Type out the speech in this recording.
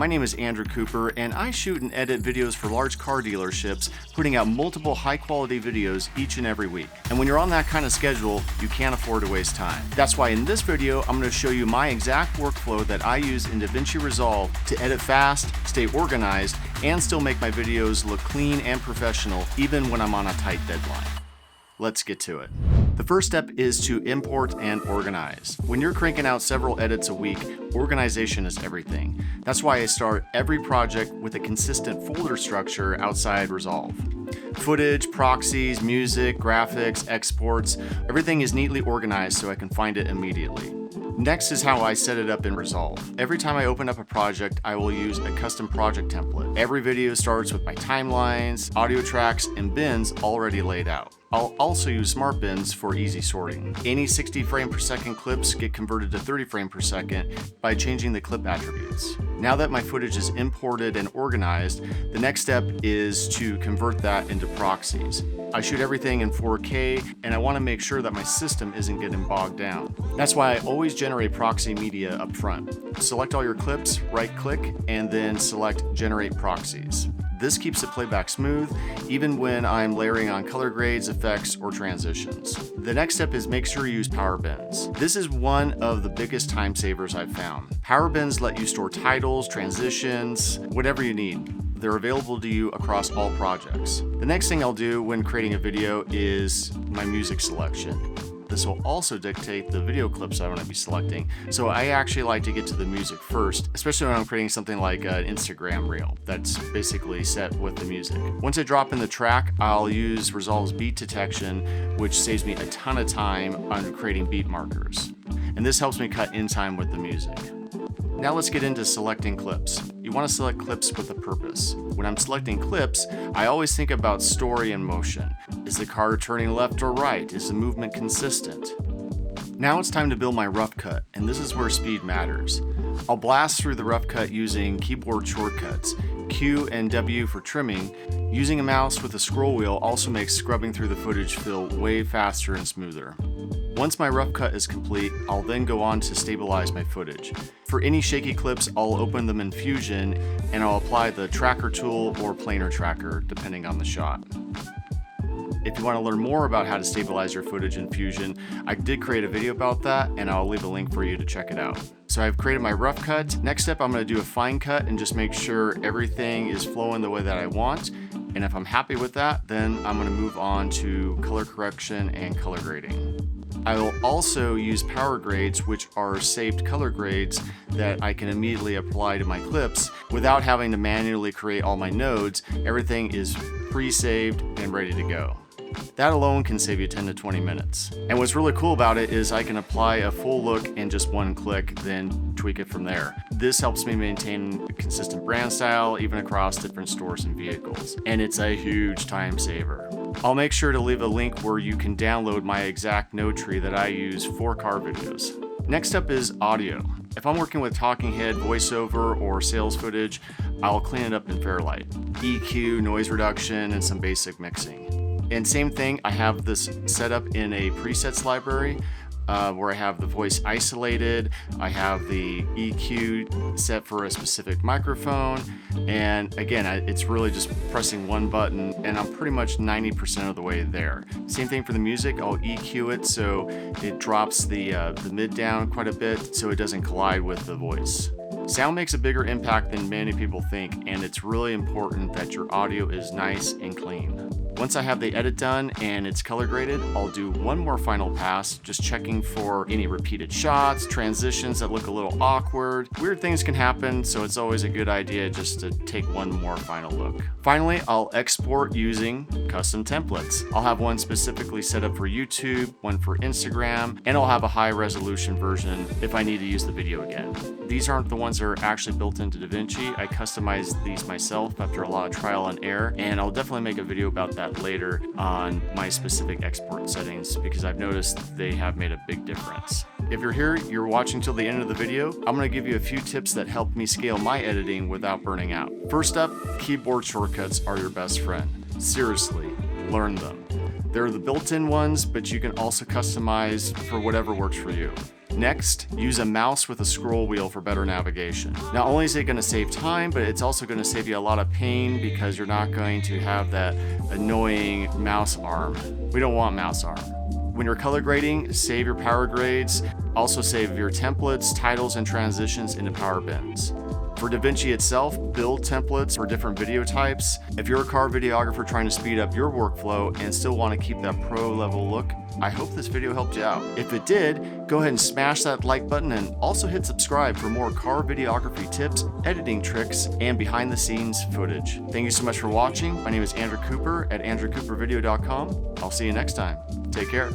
My name is Andrew Cooper, and I shoot and edit videos for large car dealerships, putting out multiple high-quality videos each and every week. And when you're on that kind of schedule, you can't afford to waste time. That's why in this video, I'm going to show you my exact workflow that I use in DaVinci Resolve to edit fast, stay organized, and still make my videos look clean and professional, even when I'm on a tight deadline. Let's get to it. The first step is to import and organize. When you're cranking out several edits a week, organization is everything. That's why I start every project with a consistent folder structure outside Resolve. Footage, proxies, music, graphics, exports, everything is neatly organized so I can find it immediately. Next is how I set it up in Resolve. Every time I open up a project, I will use a custom project template. Every video starts with my timelines, audio tracks, and bins already laid out. I'll also use smart bins for easy sorting. Any 60 frame per second clips get converted to 30 frame per second by changing the clip attributes. Now that my footage is imported and organized, the next step is to convert that into proxies. I shoot everything in 4K, and I want to make sure that my system isn't getting bogged down. That's why I always generate proxy media up front. Select all your clips, right-click, and then select Generate Proxies. This keeps the playback smooth, even when I'm layering on color grades, effects, or transitions. The next step is make sure you use power bins. This is one of the biggest time savers I've found. Power bins let you store titles, transitions, whatever you need. They're available to you across all projects. The next thing I'll do when creating a video is my music selection. This will also dictate the video clips I want to be selecting. So I actually like to get to the music first, especially when I'm creating something like an Instagram reel that's basically set with the music. Once I drop in the track, I'll use Resolve's beat detection, which saves me a ton of time on creating beat markers. And this helps me cut in time with the music. Now let's get into selecting clips. You want to select clips with a purpose. When I'm selecting clips, I always think about story and motion. Is the car turning left or right? Is the movement consistent? Now it's time to build my rough cut, and this is where speed matters. I'll blast through the rough cut using keyboard shortcuts, Q and W for trimming. Using a mouse with a scroll wheel also makes scrubbing through the footage feel way faster and smoother. Once my rough cut is complete, I'll then go on to stabilize my footage. For any shaky clips, I'll open them in Fusion and I'll apply the tracker tool or planar tracker, depending on the shot. If you want to learn more about how to stabilize your footage in Fusion, I did create a video about that and I'll leave a link for you to check it out. So I've created my rough cut. Next step, I'm going to do a fine cut and just make sure everything is flowing the way that I want. And if I'm happy with that, then I'm going to move on to color correction and color grading. I will also use power grades, which are saved color grades that I can immediately apply to my clips without having to manually create all my nodes. Everything is pre-saved and ready to go. That alone can save you 10 to 20 minutes. And what's really cool about it is I can apply a full look in just one click, then tweak it from there. This helps me maintain a consistent brand style, even across different stores and vehicles. And it's a huge time saver. I'll make sure to leave a link where you can download my exact node tree that I use for car videos. Next up is audio. If I'm working with talking head, voiceover, or sales footage, I'll clean it up in Fairlight. EQ, noise reduction, and some basic mixing. And same thing, I have this set up in a presets library where I have the voice isolated, I have the EQ set for a specific microphone, and again, it's really just pressing one button and I'm pretty much 90% of the way there. Same thing for the music, I'll EQ it so it drops the mid down quite a bit so it doesn't collide with the voice. Sound makes a bigger impact than many people think, and it's really important that your audio is nice and clean. Once I have the edit done and it's color graded, I'll do one more final pass, just checking for any repeated shots, transitions that look a little awkward. Weird things can happen, so it's always a good idea just to take one more final look. Finally, I'll export using custom templates. I'll have one specifically set up for YouTube, one for Instagram, and I'll have a high resolution version if I need to use the video again. These aren't the ones that are actually built into DaVinci. I customized these myself after a lot of trial and error, and I'll definitely make a video about that later on my specific export settings because I've noticed they have made a big difference. If you're here, you're watching till the end of the video, I'm going to give you a few tips that help me scale my editing without burning out. First up, keyboard shortcuts are your best friend. Seriously, learn them. They're the built-in ones, but you can also customize for whatever works for you. Next, use a mouse with a scroll wheel for better navigation. Not only is it going to save time, but it's also going to save you a lot of pain because you're not going to have that annoying mouse arm. We don't want mouse arm. When you're color grading, save your power grades. Also save your templates, titles, and transitions into power bins. For DaVinci itself, build templates for different video types. If you're a car videographer trying to speed up your workflow and still want to keep that pro level look, I hope this video helped you out. If it did, go ahead and smash that like button and also hit subscribe for more car videography tips, editing tricks, and behind the scenes footage. Thank you so much for watching. My name is Andrew Cooper at andrewcoopervideo.com. I'll see you next time. Take care.